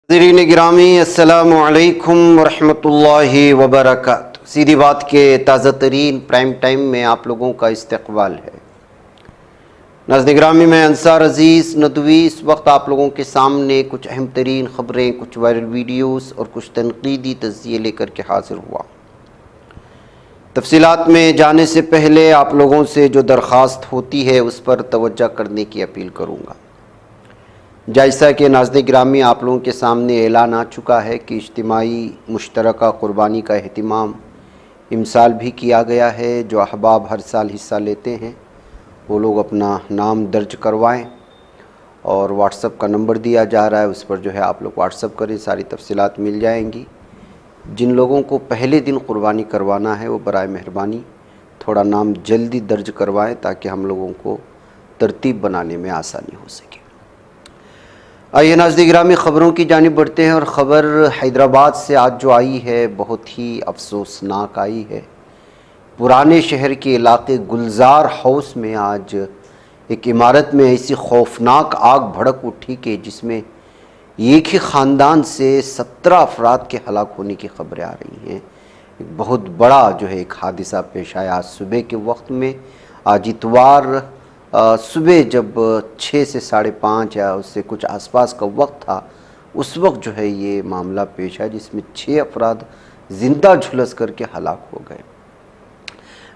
नाज़रीन गिरामी अस्सलामु अलैकुम वरहमतुल्लाहि वबरकातुहू। सीधी बात के ताज़ा तरीन प्राइम टाइम में आप लोगों का इस्तकबाल है। नाज़रीन गिरामी, मैं अंसार अज़ीज़ नदवी इस वक्त आप लोगों के सामने कुछ अहम तरीन ख़बरें, कुछ वायरल वीडियोस और कुछ तनकीदी तज़किये लेकर के हाज़िर हुआ। तफसीलात में जाने से पहले आप लोगों से जो दरख्वास्त होती है उस पर तवज्जो करने की अपील करूँगा। जैसा कि नाज़रीन गिरामी आप लोगों के सामने ऐलान आ चुका है कि इज्तिमाई मुश्तरका क़ुरबानी का एहतिमाम इमसाल भी किया गया है। जो अहबाब हर साल हिस्सा लेते हैं वो लोग अपना नाम दर्ज करवाएं और व्हाट्सएप का नंबर दिया जा रहा है, उस पर जो है आप लोग व्हाट्सएप करें, सारी तफसीलात मिल जाएंगी। जिन लोगों को पहले दिन क़ुरबानी करवाना है वो बराए मेहरबानी थोड़ा नाम जल्दी दर्ज करवाएं ताकि हम लोगों को तरतीब बनाने में आसानी हो सके। आइए नाज़रीन गिरामी ख़बरों की जानिब बढ़ते हैं और ख़बर हैदराबाद से आज जो आई है बहुत ही अफसोसनाक आई है। पुराने शहर के इलाके गुलजार हाउस में आज एक इमारत में ऐसी खौफनाक आग भड़क उठी कि जिसमें एक ही ख़ानदान से 17 अफराद के हलाक होने की ख़बरें आ रही हैं। एक बहुत बड़ा जो है एक हादिसा पेश आया आज सुबह के वक्त में। आज इतवार सुबह जब 6 से 5:30 या उससे कुछ आसपास का वक्त था, उस वक्त जो है ये मामला पेश आया जिसमें 6 अफराद ज़िंदा झुलस करके हलाक हो गए।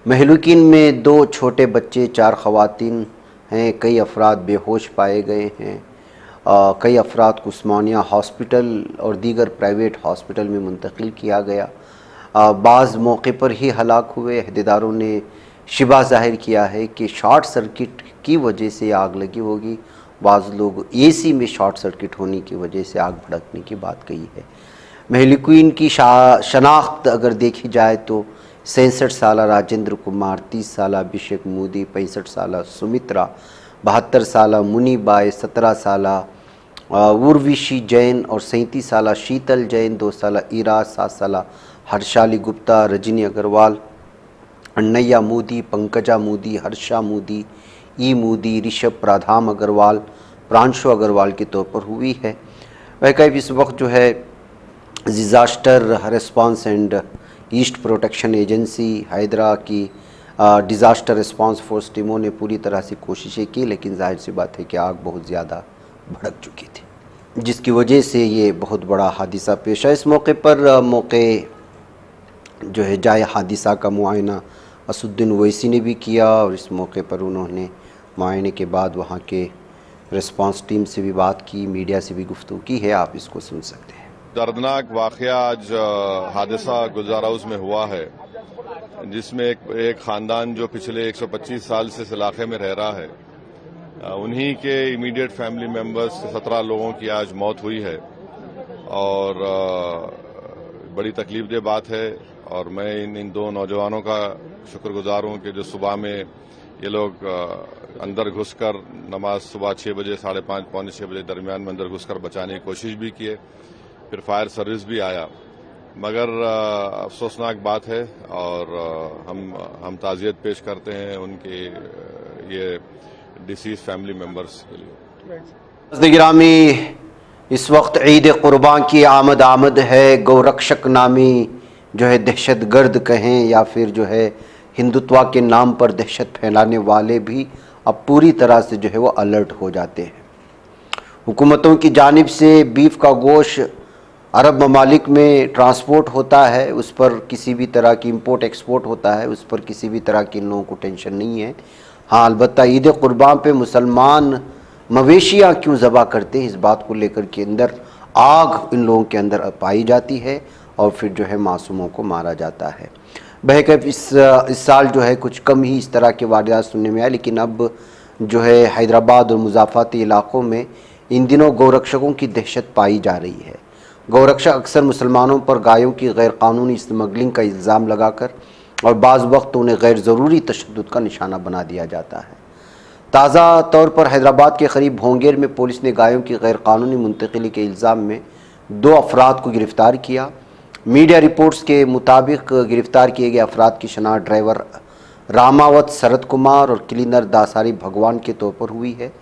महलूकीन में 2 छोटे बच्चे, 4 ख़वातीन हैं। कई अफराद बेहोश पाए गए हैं। कई अफराद को उस्मानिया हॉस्पिटल और दीगर प्राइवेट हॉस्पिटल में मुंतकिल किया गया। बाज़ मौके पर ही हलाक हुए। अहदेदारों ने शिबा ज़ाहिर किया है कि शॉर्ट सर्किट की वजह से आग लगी होगी। बाज़ लोग एसी में शॉर्ट सर्किट होने की वजह से आग भड़कने की बात कही है। महलिकीन की शनाख्त अगर देखी जाए तो 66 साला राजेंद्र कुमार, 30 साला अभिषेक मोदी, 65 साला सुमित्रा, 72 साला मुनीबाई, 17 साला उर्विशी जैन और 37 साला शीतल जैन, 2 साला ईरा, 7 साला हर्षाली गुप्ता, रजनी अग्रवाल, अन्नैया मोदी, पंकजा मोदी, हर्षा मोदी, ई मोदी, ऋषभ प्रधाम अग्रवाल, प्रांशु अग्रवाल के तौर पर हुई है। वह कई इस वक्त जो है disaster response and east protection agency Hydra की डिज़ास्टर रिस्पांस फोर्स टीमों ने पूरी तरह से कोशिशें की, लेकिन जाहिर सी बात है कि आग बहुत ज़्यादा भड़क चुकी थी जिसकी वजह से ये बहुत बड़ा हादिसा पेश आया। इस मौके पर जो है जाए हादिसा का मुआयना असुद्दीन ओवैसी ने भी किया और इस मौके पर उन्होंने मुआयने के बाद वहाँ के रिस्पांस टीम से भी बात की, मीडिया से भी गुफ्तगू की है। आप इसको सुन सकते हैं। दर्दनाक वाक़या आज हादसा गुलजार हाउस में हुआ है जिसमें एक ख़ानदान जो पिछले 125 साल से इस इलाके में रह रहा है, उन्हीं के इमीडिएट फैमिली मेंबर्स 17 लोगों की आज मौत हुई है और बड़ी तकलीफदेह बात है। और मैं इन 2 नौजवानों का शुक्रगुजार हूं कि जो सुबह में ये लोग अंदर घुसकर नमाज सुबह 6 बजे, 5:30, पौने 6 बजे दरमियान में अंदर घुसकर बचाने की कोशिश भी किए, फिर फायर सर्विस भी आया। मगर अफसोसनाक बात है और हम ताज़ियत पेश करते हैं उनके ये डिसीज फैमिली मेंबर्स के लिए। गिरामी इस वक्त ईद कुर्बान की आमद है। गौरक्षक नामी जो है दहशत गर्द कहें या फिर जो है हिंदुत्व के नाम पर दहशत फैलाने वाले भी अब पूरी तरह से जो है वो अलर्ट हो जाते हैं। हुकूमतों की जानिब से बीफ का गोश्त अरब ममालिक में ट्रांसपोर्ट होता है, उस पर किसी भी तरह की इंपोर्ट एक्सपोर्ट होता है, उस पर किसी भी तरह की इन लोगों को टेंशन नहीं है। हाँ, अलबत्ता ईद कुर्बान पे मुसलमान मवेशियाँ क्यों ज़बह करते हैं, इस बात को लेकर के अंदर आग इन लोगों के अंदर पाई जाती है और फिर जो है मासूमों को मारा जाता है। बहरकैफ इस साल जो है कुछ कम ही इस तरह के वाक़यात सुनने में आए, लेकिन अब जो है हैदराबाद और मुज़ाफ़ाती इलाक़ों में इन दिनों गौरक्षकों की दहशत पाई जा रही है। गौरक्षक अक्सर मुसलमानों पर गायों की गैरकानूनी स्मगलिंग का इल्ज़ाम लगाकर और बाज़ वक्त उन्हें गैर ज़रूरी तशद्दुद का निशाना बना दिया जाता है। ताज़ा तौर पर हैदराबाद के करीब भोंगेर में पुलिस ने गायों की गैरकानूनी मुंतकिली के इल्ज़ाम में 2 अफराद को गिरफ़्तार किया। मीडिया रिपोर्ट्स के मुताबिक गिरफ़्तार किए गए अफराद की शनाख्त ड्राइवर रामावत शरद कुमार और क्लीनर दासारी भगवान के तौर पर हुई है।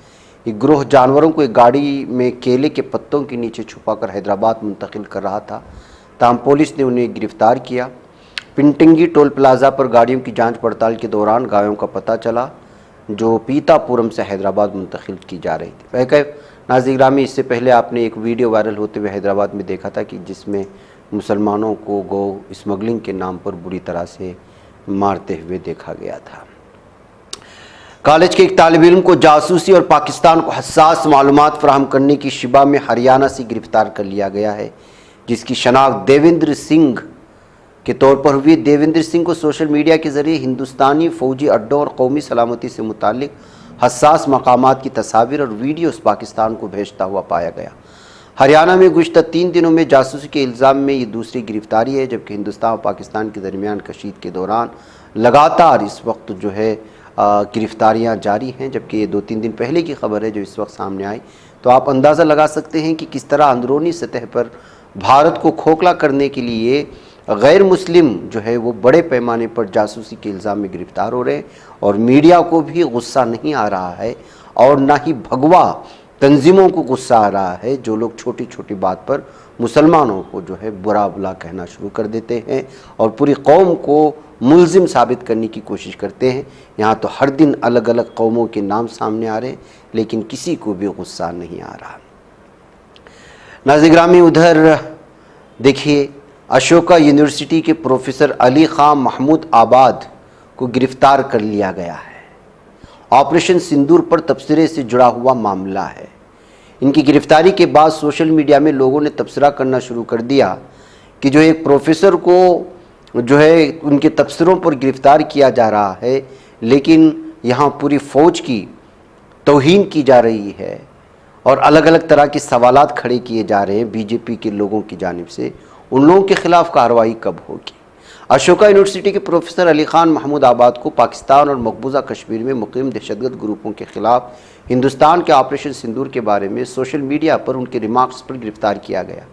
ये गिरोह जानवरों को एक गाड़ी में केले के पत्तों के नीचे छुपाकर हैदराबाद मुंतकिल कर रहा था। ताहम पुलिस ने उन्हें गिरफ्तार किया। पिंटंगी टोल प्लाजा पर गाड़ियों की जांच पड़ताल के दौरान गायों का पता चला जो पीतापुरम से हैदराबाद मुंतकिल की जा रही थी। वह नाज़रीन गिरामी, इससे पहले आपने एक वीडियो वायरल होते हुए हैदराबाद में देखा था कि जिसमें मुसलमानों को गौ स्मगलिंग के नाम पर बुरी तरह से मारते हुए देखा गया था। कॉलेज के एक तालिब इल्म को जासूसी और पाकिस्तान को हसास मालूमात फराहम करने की शिबा में हरियाणा से गिरफ्तार कर लिया गया है, जिसकी शनाख्त देवेंद्र सिंह के तौर पर हुई। देवेंद्र सिंह को सोशल मीडिया के जरिए हिंदुस्तानी फौजी अड्डों और कौमी सलामती से मुतालिक हसास मकामात की तस्वीर और वीडियोस पाकिस्तान को भेजता हुआ पाया गया। हरियाणा में गुज़श्ता 3 दिनों में जासूसी के इल्ज़ाम में ये दूसरी गिरफ्तारी है, जबकि हिंदुस्तान और पाकिस्तान के दरमियान कशीद के दौरान लगातार इस वक्त जो है गिरफ्तारियां जारी हैं। जबकि ये 2-3 दिन पहले की खबर है जो इस वक्त सामने आई, तो आप अंदाज़ा लगा सकते हैं कि किस तरह अंदरूनी सतह पर भारत को खोखला करने के लिए गैर मुस्लिम जो है वो बड़े पैमाने पर जासूसी के इल्ज़ाम में गिरफ्तार हो रहे हैं। और मीडिया को भी गुस्सा नहीं आ रहा है और ना ही भगवा तंजीमों को गुस्सा आ रहा है, जो लोग छोटी छोटी बात पर मुसलमानों को जो है बुरा भला कहना शुरू कर देते हैं और पूरी कौम को मुल्जिम साबित करने की कोशिश करते हैं। यहाँ तो हर दिन अलग अलग कौमों के नाम सामने आ रहे हैं, लेकिन किसी को भी गुस्सा नहीं आ रहा। नाज़रीन गिरामी, उधर देखिए, अशोका यूनिवर्सिटी के प्रोफेसर अली खान महमूद आबाद को गिरफ्तार कर लिया गया है। ऑपरेशन सिंदूर पर तबसरे से जुड़ा हुआ मामला है। इनकी गिरफ्तारी के बाद सोशल मीडिया में लोगों ने तबसरा करना शुरू कर दिया कि जो एक प्रोफेसर को जो है उनके तबसरों पर गिरफ्तार किया जा रहा है, लेकिन यहाँ पूरी फ़ौज की तौहीन की जा रही है और अलग अलग तरह के सवालात खड़े किए जा रहे हैं बीजेपी के लोगों की जानिब से। उन लोगों के खिलाफ कार्रवाई कब होगी? अशोका यूनिवर्सिटी के प्रोफेसर अली खान महमूद आबाद को पाकिस्तान और मकबूजा कश्मीर में मुकीम दहशतगर्द ग्रुपों के खिलाफ हिंदुस्तान के ऑपरेशन सिंदूर के बारे में सोशल मीडिया पर उनके रिमार्क्स पर गिरफ्तार किया गया।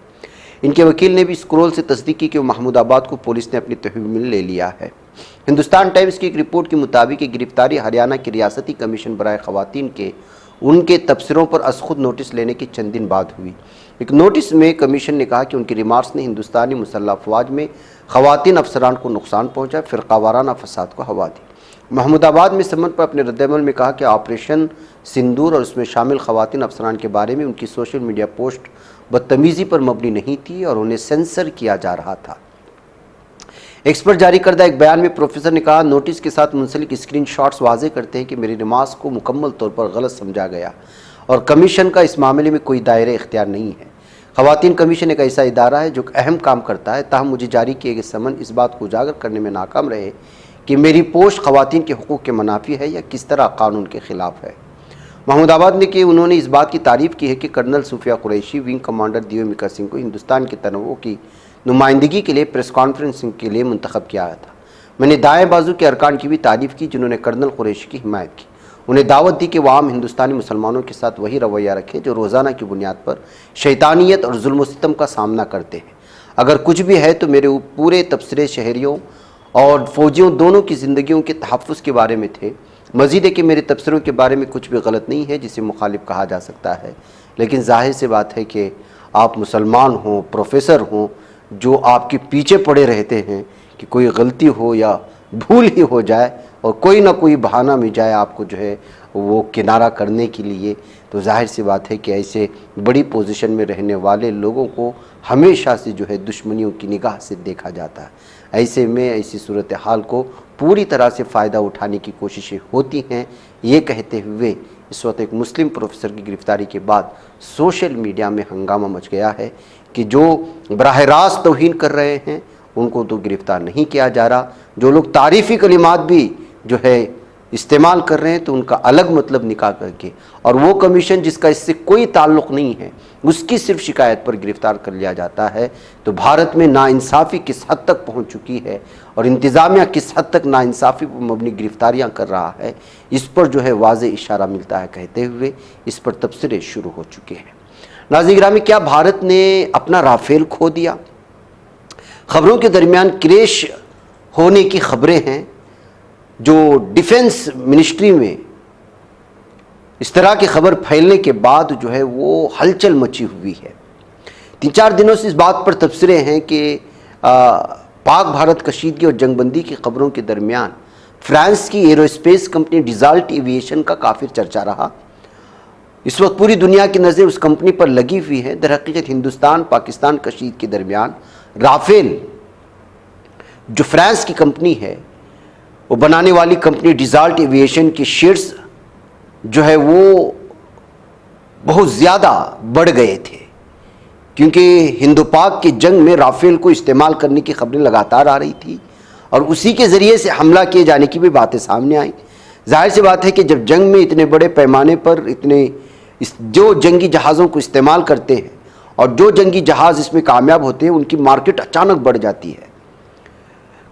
इनके वकील ने भी स्क्रोल से तस्दीक की कि महमूद आबाद को पुलिस ने अपनी तहवील में ले लिया है। हिंदुस्तान टाइम्स की एक रिपोर्ट के मुताबिक ये गिरफ्तारी हरियाणा के रियासती कमीशन बराए ख़वातीन के उनके तबसरों पर अज़खुद नोटिस लेने के चंद दिन बाद हुई। एक नोटिस में कमीशन ने कहा कि उनके रिमार्क्स ने हिंदुस्तानी मुसल्लह अफवाज में ख़वातीन अफसरान को नुकसान पहुँचा, फ़िरक़ावाराना फसाद को हवा दी। महमूदाबाद में समन पर अपने रद्दअमल में कहा कि ऑपरेशन सिंदूर और उसमें शामिल ख़वातीन अफसरान के बारे में उनकी सोशल मीडिया पोस्ट बदतमीज़ी पर मबनी नहीं थी और उन्हें सेंसर किया जा रहा था। एक्स पर जारी करदा एक बयान में प्रोफेसर ने कहा, नोटिस के साथ मुंसलिक स्क्रीनशॉट्स वाज़े करते हैं कि मेरी रिमार्क्स को मुकम्मल तौर पर गलत समझा गया और कमीशन का इस मामले में कोई दायरे इख्तियार नहीं है। ख़वातीन कमीशन एक ऐसा इदारा है जो अहम काम करता है, ताहम मुझे जारी किए गए समन इस बात को उजागर करने में नाकाम रहे कि मेरी पोस्ट ख़वातीन के हुकूक़ के मुनाफी है या किस तरह कानून के ख़िलाफ़ है। महमूदाबाद ने कि उन्होंने इस बात की तारीफ़ की है कि कर्नल सूफिया कुरैशी विंग कमांडर दियो मिका सिंह को हिंदुस्तान के तनव्वुर की नुमाइंदगी के लिए प्रेस कॉन्फ्रेंसिंग के लिए मुंतखब किया गया था। मैंने दाएं बाजू के अरकान की भी तारीफ़ की जिन्होंने कर्नल कुरैशी की हिमायत की। उन्हें दावत दी कि वह आम हिंदुस्तानी मुसलमानों के साथ वही रवैया रखें जो रोज़ाना की बुनियाद पर शैतानियत और जुल्म सितम का सामना करते हैं। अगर कुछ भी है तो मेरे पूरे तबसरे शहरियों और फ़ौजियों दोनों की ज़िंदगियों के तहफ़्फ़ुज़ के बारे में थे। मज़ीद है कि मेरे तबसरों के बारे में कुछ भी गलत नहीं है जिसे मुखालिफ कहा जा सकता है, लेकिन जाहिर सी बात है कि आप मुसलमान हों, प्रोफेसर हों, जो आपके पीछे पड़े रहते हैं कि कोई गलती हो या भूल ही हो जाए और कोई ना कोई बहाना मिल जाए आपको जो है वो किनारा करने के लिए, तो जाहिर सी बात है कि ऐसे बड़ी पोजीशन में रहने वाले लोगों को हमेशा से जो है दुश्मनियों की निगाह से देखा जाता है। ऐसे में ऐसी सूरत हाल को पूरी तरह से फ़ायदा उठाने की कोशिशें होती हैं। ये कहते हुए इस वक्त एक मुस्लिम प्रोफेसर की गिरफ्तारी के बाद सोशल मीडिया में हंगामा मच गया है कि जो बराह रास्त तौहीन कर रहे हैं उनको तो गिरफ़्तार नहीं किया जा रहा, जो लोग तारीफ़ी कलिमात भी जो है इस्तेमाल कर रहे हैं तो उनका अलग मतलब निकाल करके, और वो कमीशन जिसका इससे कोई ताल्लुक़ नहीं है उसकी सिर्फ शिकायत पर गिरफ़्तार कर लिया जाता है। तो भारत में नाइंसाफ़ी किस हद तक पहुंच चुकी है और इंतज़ामिया किस हद तक नाइंसाफ़ी पर मबनी गिरफ्तारियां कर रहा है, इस पर जो है वाज़े इशारा मिलता है। कहते हुए इस पर तबसरे शुरू हो चुके हैं। नाज़रीन गिरामी, क्या भारत ने अपना राफेल खो दिया? खबरों के दरमियान क्रैश होने की खबरें हैं जो डिफेंस मिनिस्ट्री में इस तरह की खबर फैलने के बाद जो है वो हलचल मची हुई है। 3-4 दिनों से इस बात पर तबसरे हैं कि पाक भारत कशीदगी और जंगबंदी की खबरों के दरमियान फ्रांस की एरोस्पेस कंपनी डीसाल्ट एविएशन का काफ़ी चर्चा रहा। इस वक्त पूरी दुनिया की नज़र उस कंपनी पर लगी हुई है। दरहकीकत हिंदुस्तान पाकिस्तान कशीदगी के दरमियान राफेल जो फ्रांस की कंपनी है, वो बनाने वाली कंपनी डीसाल्ट एविएशन के शेयर्स जो है वो बहुत ज़्यादा बढ़ गए थे, क्योंकि हिंदू पाक की जंग में राफेल को इस्तेमाल करने की खबरें लगातार आ रही थी और उसी के ज़रिए से हमला किए जाने की भी बातें सामने आई। जाहिर सी बात है कि जब जंग में इतने बड़े पैमाने पर जो जंगी जहाज़ों को इस्तेमाल करते हैं और जो जंगी जहाज़ इसमें कामयाब होते हैं, उनकी मार्केट अचानक बढ़ जाती है।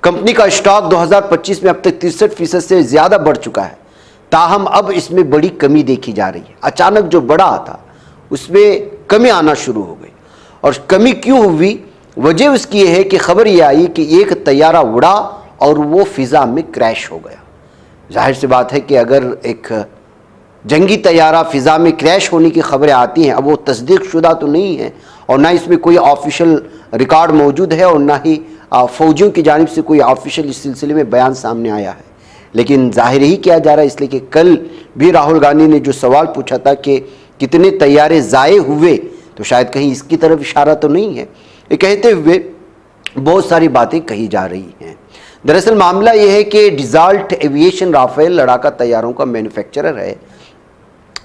कंपनी का स्टॉक 2025 में अब तक 63% से ज़्यादा बढ़ चुका है, ताहम अब इसमें बड़ी कमी देखी जा रही है। अचानक जो बढ़ा था उसमें कमी आना शुरू हो गई। और कमी क्यों हुई? वजह उसकी यह है कि खबर यह आई कि एक तैयारा उड़ा और वो फिज़ा में क्रैश हो गया। जाहिर सी बात है कि अगर एक जंगी तैयारा फ़िज़ा में क्रैश होने की खबरें आती हैं, अब वो तस्दीक शुदा तो नहीं है और ना इसमें कोई ऑफिशियल रिकॉर्ड मौजूद है और ना ही फ़ौजियों की जानिब से कोई ऑफिशियल इस सिलसिले में बयान सामने आया है, लेकिन जाहिर ही किया जा रहा है। इसलिए कि कल भी राहुल गांधी ने जो सवाल पूछा था कि कितने तैयारे ज़ाये हुए, तो शायद कहीं इसकी तरफ इशारा तो नहीं है। ये कहते हुए बहुत सारी बातें कही जा रही हैं। दरअसल मामला यह है कि डीसाल्ट एविएशन राफेल लड़ाका तैयारों का मैन्युफैक्चरर है,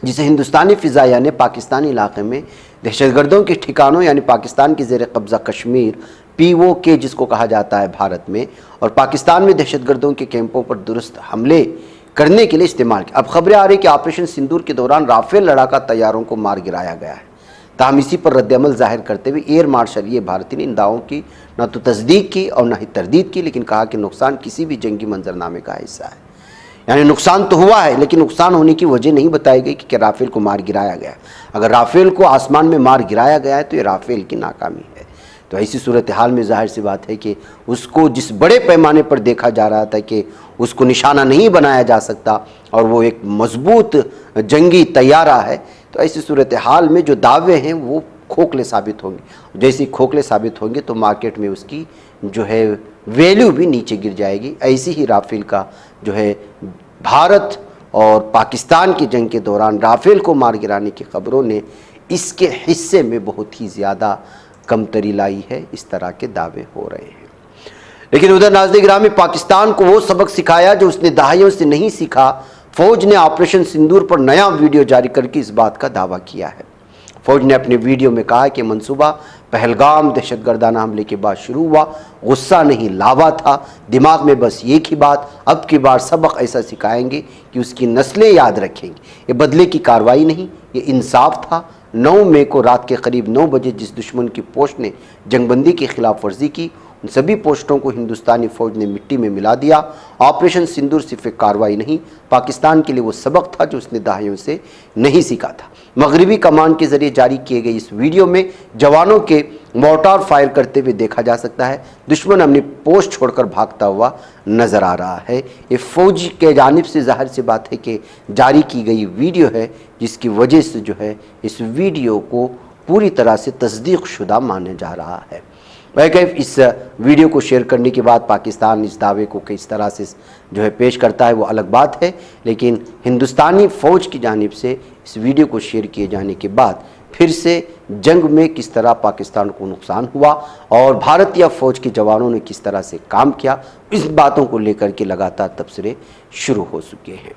जिसे हिंदुस्तानी फ़िज़ाया ने पाकिस्तानी इलाके में दहशतगर्दों के ठिकानों यानी पाकिस्तान के ज़ेर कब्ज़ा कश्मीर POK जिसको कहा जाता है भारत में, और पाकिस्तान में दहशतगर्दों के कैंपों पर दुरुस्त हमले करने के लिए इस्तेमाल किया। अब खबरें आ रही कि ऑपरेशन सिंदूर के दौरान राफेल लड़ाका तैयारों को मार गिराया गया है। ताहम इसी पर रद्दअमल जाहिर करते हुए एयर मार्शल ये भारती ने इन दावों की न तो तस्दीक की और न ही तरदीद की, लेकिन कहा कि नुकसान किसी भी जंगी मंजरनामे का हिस्सा है। यानी नुकसान तो हुआ है, लेकिन नुकसान होने की वजह नहीं बताई गई कि राफेल को मार गिराया गया। अगर राफेल को आसमान में मार गिराया गया है तो ये राफेल की नाकामी है। तो ऐसी सूरत हाल में जाहिर सी बात है कि उसको जिस बड़े पैमाने पर देखा जा रहा था कि उसको निशाना नहीं बनाया जा सकता और वो एक मजबूत जंगी तैयारा है, तो ऐसी सूरत हाल में जो दावे हैं वो खोखले साबित होंगे। जैसे ही खोखले साबित होंगे तो मार्केट में उसकी जो है वैल्यू भी नीचे गिर जाएगी। ऐसी ही राफेल का जो है भारत और पाकिस्तान की जंग के दौरान राफेल को मार गिराने की खबरों ने इसके हिस्से में बहुत ही ज़्यादा कमतरी लाई है। इस तरह के दावे हो रहे हैं। लेकिन उधर नाज़रीन गिरामी, पाकिस्तान को वो सबक सिखाया जो उसने दहाइयों से नहीं सीखा। फ़ौज ने ऑपरेशन सिंदूर पर नया वीडियो जारी करके इस बात का दावा किया है। फ़ौज ने अपने वीडियो में कहा कि मंसूबा पहलगाम दहशतगर्दाना हमले के बाद शुरू हुआ, गुस्सा नहीं लावा था, दिमाग में बस एक ही बात, अब की बार सबक ऐसा सिखाएंगे कि उसकी नस्लें याद रखेंगी। ये बदले की कार्रवाई नहीं, ये इंसाफ था। 9 मई को रात के करीब 9 बजे जिस दुश्मन की पोस्ट ने जंगबंदी की खिलाफ वर्जी की, उन सभी पोस्टों को हिंदुस्तानी फ़ौज ने मिट्टी में मिला दिया। ऑपरेशन सिंदूर सिर्फ एक कार्रवाई नहीं, पाकिस्तान के लिए वो सबक था जो उसने दहाइयों से नहीं सीखा था। मगरबी कमान के ज़रिए जारी किए गए इस वीडियो में जवानों के मोर्टार फायर करते हुए देखा जा सकता है। दुश्मन अपनी पोस्ट छोड़कर भागता हुआ नज़र आ रहा है। ये फ़ौज के जानिब से जाहिर सी बात है कि जारी की गई वीडियो है, जिसकी वजह से जो है इस वीडियो को पूरी तरह से तस्दीक शुदा माना जा रहा है। वह इस वीडियो को शेयर करने के बाद पाकिस्तान इस दावे को किस तरह से जो है पेश करता है वो अलग बात है, लेकिन हिंदुस्तानी फ़ौज की जानिब से इस वीडियो को शेयर किए जाने के बाद फिर से जंग में किस तरह पाकिस्तान को नुकसान हुआ और भारतीय फ़ौज के जवानों ने किस तरह से काम किया, इस बातों को लेकर के लगातार तबसरे शुरू हो चुके हैं।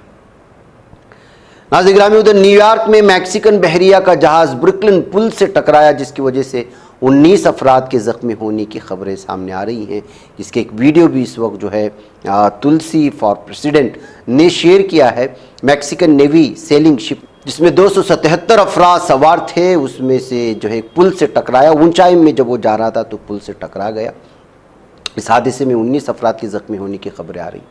नाज़रीन गिरामी, उधर न्यूयॉर्क में मैक्सिकन बहरिया का जहाज़ ब्रुकलिन पुल से टकराया, जिसकी वजह से 19 अफराद के ज़ख्मी होने की खबरें सामने आ रही हैं। जिसके एक वीडियो भी इस वक्त जो है तुलसी फॉर प्रेसिडेंट ने शेयर किया है। मैक्सिकन नेवी सेलिंग शिप जिसमें 277 अफराद सवार थे, उसमें से जो है पुल से टकराया। ऊंचाई में जब वो जा रहा था तो पुल से टकरा गया। इस हादसे में 19 अफराद के ज़ख्मी होने की खबरें आ रही।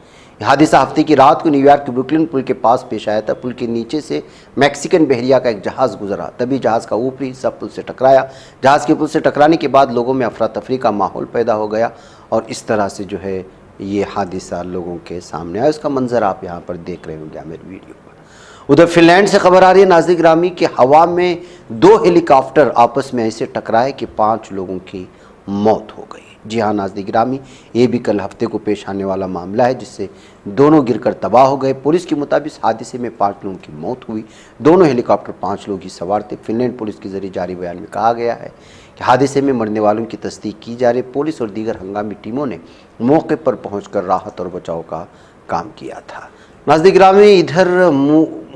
यह हादसा हफ्ते की रात को न्यूयॉर्क के ब्रुकलिन पुल के पास पेश आया था। पुल के नीचे से मैक्सिकन बहरिया का एक जहाज़ गुजरा, तभी जहाज़ का ऊपरी हिस्सा पुल से टकराया। जहाज़ के पुल से टकराने के बाद लोगों में अफरा तफरी का माहौल पैदा हो गया और इस तरह से जो है ये हादसा लोगों के सामने आया। उसका मंजर आप यहाँ पर देख रहे होंगे मेरे वीडियो पर। उधर फिनलैंड से खबर आ रही है नाज़रीन गिरामी कि हवा में 2 हेलीकॉप्टर आपस में ऐसे टकराए कि 5 लोगों की मौत हो गई। जी हाँ नाज़रीन गिरामी, ये भी कल हफ्ते को पेश आने वाला मामला है जिससे दोनों गिरकर तबाह हो गए। पुलिस के मुताबिक हादसे में 5 लोगों की मौत हुई। दोनों हेलीकॉप्टर 5 लोग ही सवार थे। फिनलैंड पुलिस के जरिए जारी बयान में कहा गया है कि हादसे में मरने वालों की तस्दीक की जा रही। पुलिस और दीगर हंगामी टीमों ने मौके पर पहुंचकर राहत और बचाव का काम किया था। नाज़रीन गिरामी, इधर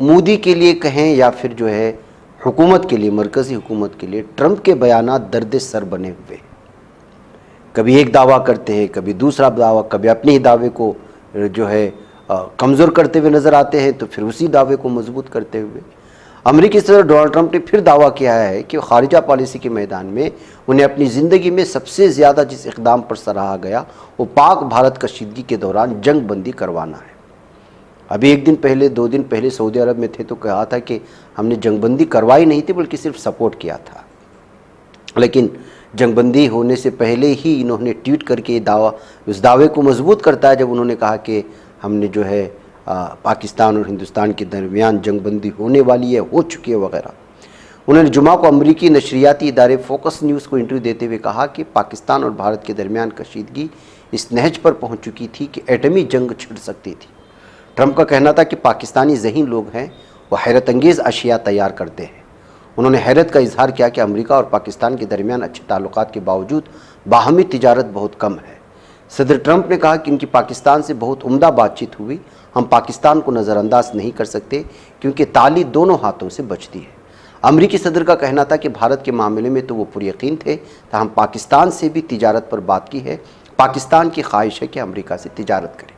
मोदी के लिए कहें या फिर जो है हुकूमत के लिए, मरकज़ी हुकूमत के लिए ट्रंप के बयानात दर्द सर बने हुए। कभी एक दावा करते हैं, कभी दूसरा दावा, कभी अपने ही दावे को जो है कमज़ोर करते हुए नज़र आते हैं तो फिर उसी दावे को मजबूत करते हुए। अमेरिकी सदर डोनाल्ड ट्रंप ने फिर दावा किया है कि खारिजा पॉलिसी के मैदान में उन्हें अपनी ज़िंदगी में सबसे ज़्यादा जिस इक़दाम पर सराहा गया वो पाक भारत कशीदगी के दौरान जंग बंदी करवाना है। अभी 1 दिन पहले 2 दिन पहले सऊदी अरब में थे तो कहा था कि हमने जंगबंदी करवाई नहीं थी बल्कि सिर्फ सपोर्ट किया था। लेकिन जंगबंदी होने से पहले ही इन्होंने ट्वीट करके ये दावा, उस दावे को मजबूत करता है जब उन्होंने कहा कि हमने जो है पाकिस्तान और हिंदुस्तान के दरमियान जंगबंदी होने वाली है, हो चुकी है वगैरह। उन्होंने जुमा को अमरीकी नशरियाती इदारे फोकस न्यूज़ को इंटरव्यू देते हुए कहा कि पाकिस्तान और भारत के दरमियान कशीदगी इस नहज पर पहुँच चुकी थी कि एटमी जंग छिड़ सकती थी। ट्रंप का कहना था कि पाकिस्तानी ज़हीन लोग हैं, वो हैरत अंगेज़ अशिया तैयार करते हैं। उन्होंने हैरत का इजहार किया कि अमेरिका और पाकिस्तान के दरमियान अच्छे ताल्लुकात के बावजूद बाहमी तिजारत बहुत कम है। सदर ट्रंप ने कहा कि इनकी पाकिस्तान से बहुत उम्दा बातचीत हुई। हम पाकिस्तान को नज़रअंदाज नहीं कर सकते क्योंकि ताली दोनों हाथों से बचती है। अमेरिकी सदर का कहना था कि भारत के मामले में तो वो पुरयकीन थे, हम पाकिस्तान से भी तिजारत पर बात की है। पाकिस्तान की ख्वाहिश है कि अमेरिका से तिजारत करें।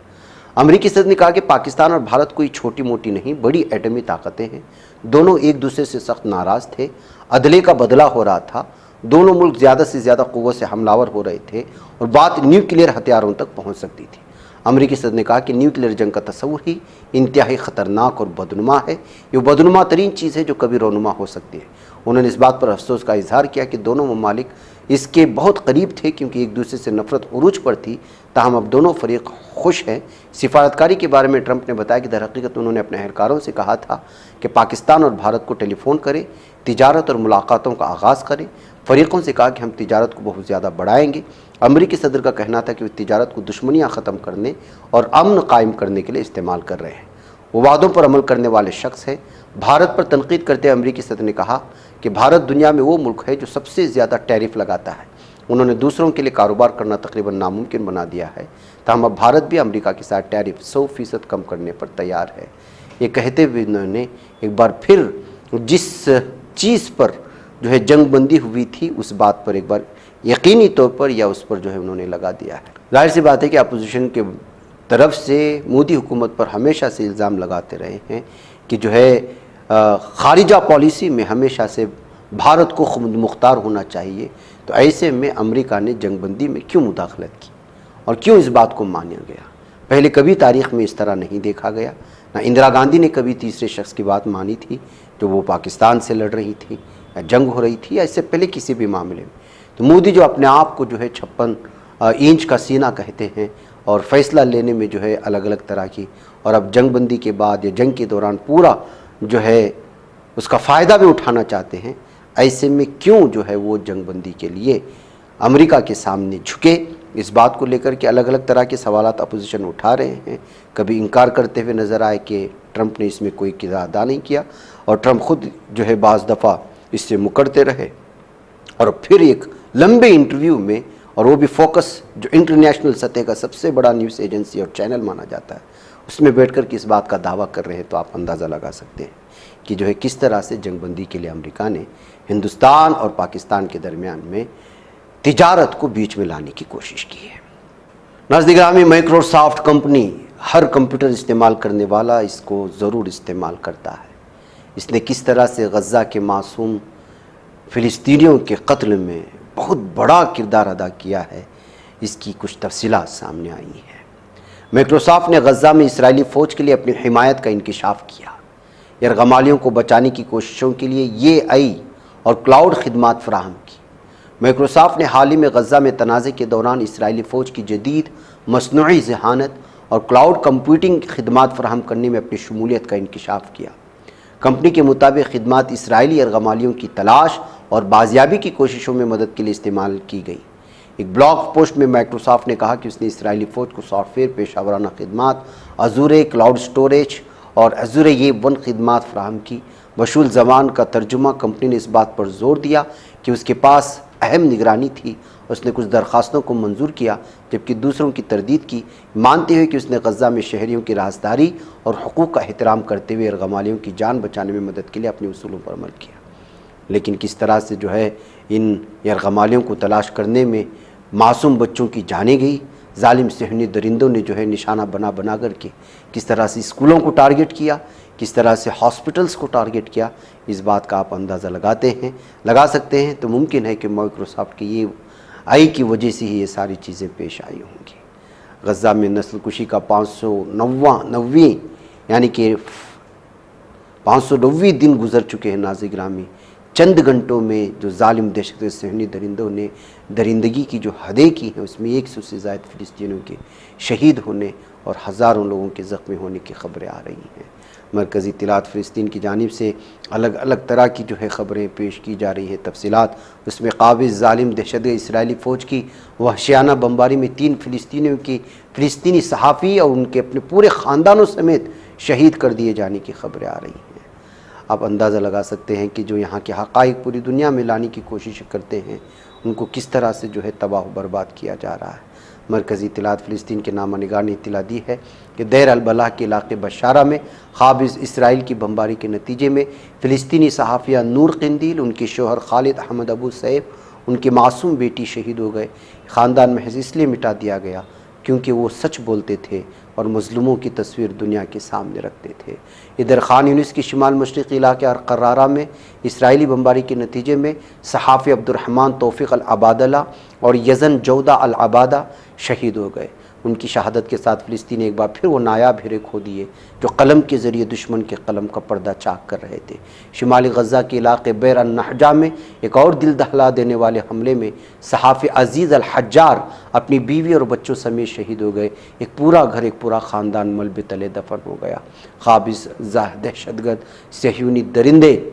अमेरिकी सदर ने कहा कि पाकिस्तान और भारत कोई छोटी मोटी नहीं, बड़ी एटमी ताकतें हैं। दोनों एक दूसरे से सख्त नाराज़ थे। अदले का बदला हो रहा था। दोनों मुल्क ज़्यादा से ज़्यादा क़ुव्वत से हमलावर हो रहे थे और बात न्यूक्लियर हथियारों तक पहुंच सकती थी। अमेरिकी सदर ने कहा कि न्यूक्लियर जंग का तस्वुर ही इंतहाई ख़तरनाक और बदनुमा है। ये बदनुमा तरीन चीज़ है जो कभी रोनुमा हो सकती है। उन्होंने इस बात पर अफसोस का इजहार किया कि दोनों ममालिक इसके बहुत करीब थे क्योंकि एक दूसरे से नफरत उरूज पर थी, ताहम अब दोनों फरीक खुश हैं। सिफारतकारी के बारे में ट्रंप ने बताया कि दरहकीकत उन्होंने अपने एहलकारों से कहा था कि पाकिस्तान और भारत को टेलीफोन करें, तिजारत और मुलाकातों का आगाज़ करें। फ़रीक़ों से कहा कि हम तिजारत को बहुत ज़्यादा बढ़ाएंगे। अमेरिकी सदर का कहना था कि वे तिजारत को दुश्मनियाँ ख़त्म करने और अमन कायम करने के लिए इस्तेमाल कर रहे हैं। वो वादों पर अमल करने वाले शख्स हैं। भारत पर तनकीद करते अमेरिकी सदर ने कहा कि भारत दुनिया में वो मुल्क है जो सबसे ज़्यादा टैरिफ लगाता है। उन्होंने दूसरों के लिए कारोबार करना तकरीबन नामुमकिन बना दिया है, ताहम अब भारत भी अमेरिका के साथ टैरिफ 100% कम करने पर तैयार है। ये कहते हुए उन्होंने एक बार फिर जिस चीज़ पर जो है जंगबंदी हुई थी उस बात पर एक बार यकीनी तौर पर या उस पर जो है उन्होंने लगा दिया है। जाहिर सी बात है कि अपोजिशन के तरफ से मोदी हुकूमत पर हमेशा से इल्ज़ाम लगाते रहे हैं कि जो है खारिजा पॉलिसी में हमेशा से भारत को खुद मुख्तार होना चाहिए। तो ऐसे में अमेरिका ने जंगबंदी में क्यों मुदाखलत की और क्यों इस बात को माना गया? पहले कभी तारीख़ में इस तरह नहीं देखा गया। ना इंदिरा गांधी ने कभी तीसरे शख्स की बात मानी थी जो वो पाकिस्तान से लड़ रही थी या जंग हो रही थी या इससे पहले किसी भी मामले में। तो मोदी जो अपने आप को जो है 56 इंच का सीना कहते हैं और फ़ैसला लेने में जो है अलग अलग तरह की, और अब जंगबंदी के बाद या जंग के दौरान पूरा जो है उसका फ़ायदा भी उठाना चाहते हैं। ऐसे में क्यों जो है वो जंगबंदी के लिए अमेरिका के सामने झुके, इस बात को लेकर के अलग अलग तरह के सवालात अपोजिशन उठा रहे हैं। कभी इनकार करते हुए नज़र आए कि ट्रंप ने इसमें कोई किरदार अदा नहीं किया और ट्रंप खुद जो है बाज़ दफ़ा इससे मुकरते रहे और फिर एक लंबे इंटरव्यू में, और वो भी फोकस जो इंटरनेशनल सतह का सबसे बड़ा न्यूज़ एजेंसी और चैनल माना जाता है, उसमें बैठकर के इस बात का दावा कर रहे हैं। तो आप अंदाज़ा लगा सकते हैं कि जो है किस तरह से जंगबंदी के लिए अमेरिका ने हिंदुस्तान और पाकिस्तान के दरमियान में तिजारत को बीच में लाने की कोशिश की है। नाज़रीन गिरामी, माइक्रोसॉफ्ट कंपनी हर कंप्यूटर इस्तेमाल करने वाला इसको ज़रूर इस्तेमाल करता है। इसने किस तरह से गज़ा के मासूम फ़िलिस्तीनियों के कत्ल में बहुत बड़ा किरदार अदा किया है, इसकी कुछ तफसीलात सामने आई हैं। माइक्रोसॉफ्ट ने गज़ा में इस्राएली फ़ौज के लिए अपनी हिमायत का इंकिशाफ किया। यरगमालियों को बचाने की कोशिशों के लिए AI और क्लाउड खिदमात फराहम की। माइक्रोसॉफ्ट ने हाल ही में गज़ा में तनाज़े के दौरान इस्राएली फ़ौज की जदीद मसनूई ज़हानत और क्लाउड कंप्यूटिंग खिदमात फराहम करने में अपनी शमूलियत का इंकिशाफ किया। कंपनी के मुताबिक खिदमात इसराइली यरगमालियों की तलाश और बाजियाबी की कोशिशों में मदद के लिए इस्तेमाल की गई। एक ब्लॉग पोस्ट में माइक्रोसॉफ्ट ने कहा कि उसने इसराइली फ़ौज को सॉफ्टवेयर पेशावराना खिदमात, अजूर क्लाउड स्टोरेज और अजूर ये1 खिदमात फराहम की। मशहूर ज़बान का तर्जुमा कंपनी ने इस बात पर जोर दिया कि उसके पास अहम निगरानी थी। उसने कुछ दरख्वास्तों को मंजूर किया जबकि दूसरों की तरदीद की, मानते हुए कि उसने गज़ा में शहरियों की राजदारी और हुकूक का एहतराम करते हुए यरगमालियों की जान बचाने में मदद के लिए अपने उसूलों पर अमल किया। लेकिन किस तरह से जो है इन यरगमालियों को तलाश करने में मासूम बच्चों की जाने गई, जालिम सेहनी दरिंदों ने जो है निशाना बना बना करके किस तरह से स्कूलों को टारगेट किया, किस तरह से हॉस्पिटल्स को टारगेट किया, इस बात का आप अंदाज़ा लगा सकते हैं। तो मुमकिन है कि माइक्रोसॉफ्ट की ये आई की वजह से ही ये सारी चीज़ें पेश आई होंगी। गज़ा में नस्लकुशी का 590 यानी कि 590 दिन गुजर चुके हैं नाज़िर गिरामी। चंद घंटों में जो जालिम दहशत सहनी दरिंदों ने दरिंदगी की जो हदें की हैं उसमें 100 से ज़ायद फ़िलिस्तीनियों के शहीद होने और हज़ारों लोगों के ज़ख्मी होने की ख़बरें आ रही हैं। मरकज़ी इत्तलात फ़िलिस्तीन की जानिब से अलग अलग तरह की जो है ख़बरें पेश की जा रही हैं, तफसीलात उसमें काबिज़ ज़ालिम दहशत इसराइली फ़ौज की वहशियाना बमबारी में 3 फ़िलिस्तीनी सहाफ़ी और उनके अपने पूरे ख़ानदानों समेत शहीद कर दिए जाने की ख़बरें आ रही हैं। आप अंदाज़ा लगा सकते हैं कि जो यहाँ के हक़ाइक़ पूरी दुनिया में लाने की कोशिश करते हैं उनको किस तरह से जो है तबाह बर्बाद किया जा रहा है। मरकज़ी इत्तलात फ़िलिस्तीन के नामा निगार ने इत्तला दी है कि देर अल-बलाह के इलाके बशारा में क़ाबिज़ इसराइल की बमबारी के नतीजे में फ़िलिस्तीनी सहाफ़िया नूर क़िंदील, उनके शोहर खालिद अहमद अबू सैफ, उनकी मासूम बेटी शहीद हो गए। ख़ानदान महज़ इसलिए मिटा दिया गया क्योंकि वो सच बोलते थे और मज़लूमों की तस्वीर दुनिया के सामने रखते थे। इधर खान यूनिस के शिमाल मशरक़ी इलाके अल-क़र्रारा में इसराइली बमबारी के नतीजे में सहाफ़ी अब्दुर्रहमान तौफ़ीक़ अल-अबादला और यज़न जौदा अल-अबादा शहीद हो गए। उनकी शहादत के साथ फ़िलिस्तीन एक बार फिर वो नायाब हीरे खो दिए जो कलम के ज़रिए दुश्मन के कलम का पर्दा चाक कर रहे थे। शिमाली गज़ा के इलाके बैर अन-नहजा में एक और दिल दहला देने वाले हमले में सहाफ़ी अज़ीज़ अल-हज्जार अपनी बीवी और बच्चों समेत शहीद हो गए। एक पूरा घर, एक पूरा ख़ानदान मलबे तले दफन हो गया। क़ाबिज़ दहशतगर्द सहयूनी दरिंदे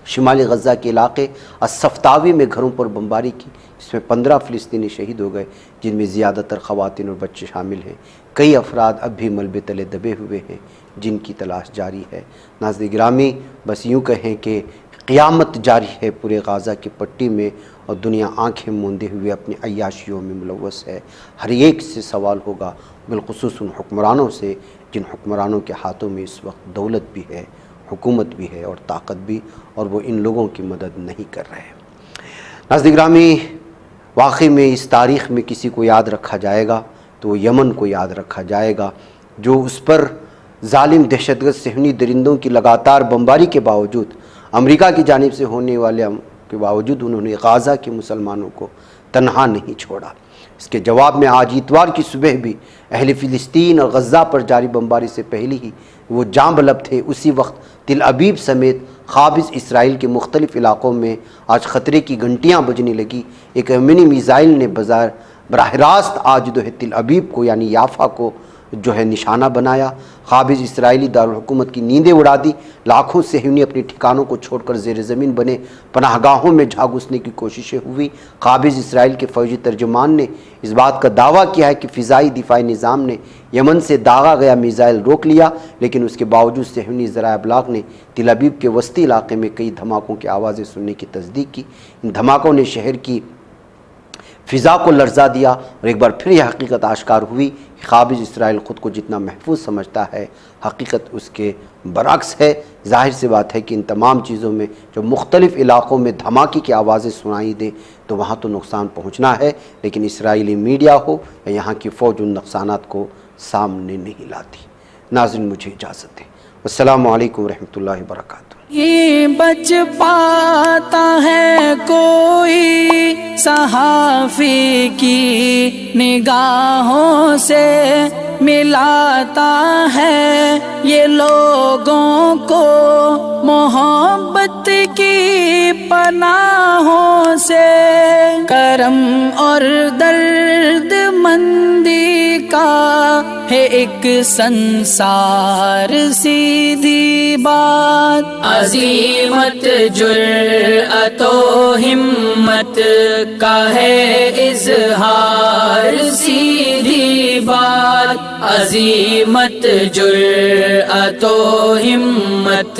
शिमाली गज़ा के इलाके असफ्तावी में घरों पर बमबारी की, जिसमें 15 फ़िलिस्तीनी शहीद हो गए, जिनमें ज़्यादातर ख़वातीन और बच्चे शामिल हैं। कई अफराद अब भी मलबे तले दबे हुए हैं जिनकी तलाश जारी है। नाज़रीन गिरामी, बस यूँ कहें कि क़यामत जारी है पूरे गाज़ा की पट्टी में और दुनिया आँखें मूंदे हुए अपनी अय्याशियों में मुलव्वस है। हर एक से सवाल होगा, बिलख़ुसूस उन हुक्मरानों से जिन हुक्मरानों के हाथों में इस वक्त दौलत भी है, हुकूमत भी है और ताकत भी, और वो इन लोगों की मदद नहीं कर रहे हैं। नाज़रीन गिरामी, वाकई में इस तारीख़ में किसी को याद रखा जाएगा तो यमन को याद रखा जाएगा, जो उस पर जालिम दहशतगर्द सहनी दरिंदों की लगातार बमबारी के बावजूद, अमेरिका की जानिब से होने वाले के बावजूद उन्होंने गाज़ा के मुसलमानों को तन्हा नहीं छोड़ा। इसके जवाब में आज इतवार की सुबह भी अहले फ़िलिस्तीन और गज़ा पर जारी बमबारी से पहले ही वो जांबलब थे। उसी वक्त तिल अबीब समेत क़ाबिज़ इसराइल के मुख्तलिफ़ इलाक़ों में आज ख़तरे की घंटियाँ बजने लगी। एक मिनी मिज़ाइल ने बराह रास्त आज जो है तिल अबीब को यानी याफ़ा को जो है निशाना बनाया। क़ाबिज़ इसराइली दारुल हुकूमत की नींदें उड़ा दी। लाखों सहयूनी अपने ठिकानों को छोड़कर ज़ेर ज़मीन बने पनाहगाहों में झाग घुसने की कोशिशें हुई। क़ाबिज़ इसराइल के फ़ौजी तर्जुमान ने इस बात का दावा किया है कि फ़िज़ाई दिफ़ाई निज़ाम ने यमन से दागा गया मिज़ाइल रोक लिया, लेकिन उसके बावजूद सहयूनी ज़राए अबलाग ने तिल अबीब के वस्ती इलाके में कई धमाकों की आवाज़ें सुनने की तस्दीक की। इन धमाकों ने शहर की फ़िज़ा को लर्ज़ा दिया और एक बार फिर यह हकीकत आश्कार हुई कि क़ाबिज़ इसराइल ख़ुद को जितना महफूज समझता है, हकीकत उसके बरअक्स है। ज़ाहिर सी बात है कि इन तमाम चीज़ों में जो मुख्तलिफ़ इलाक़ों में धमाके की आवाज़ें सुनाई दें तो वहाँ तो नुकसान पहुँचना है, लेकिन इसराइली मीडिया हो या यहाँ की फ़ौज उन नुकसानात को सामने नहीं लाती। नाज़रीन, मुझे इजाज़त दें। अस्सलामु अलैकुम व रहमतुल्लाहि व बरकातुहू। ये बच पाता है कोई सहाफ़ी की निगाहों से, मिलाता है ये लोगों को मोहब्बत की पनाहों से। करम और दर्द मंदी का है एक संसार सीधी बात। अजीमत जुर्अतो हिम्मत का है इजहार सीधी बात। अजीमत जुर्अतो हिम्मत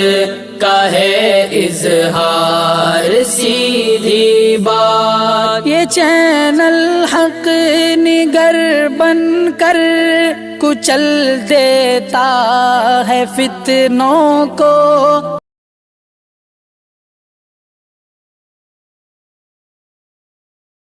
का है इजहार सीधी बात। ये चैनल हक निगर बनकर कुचल देता है फितनों को,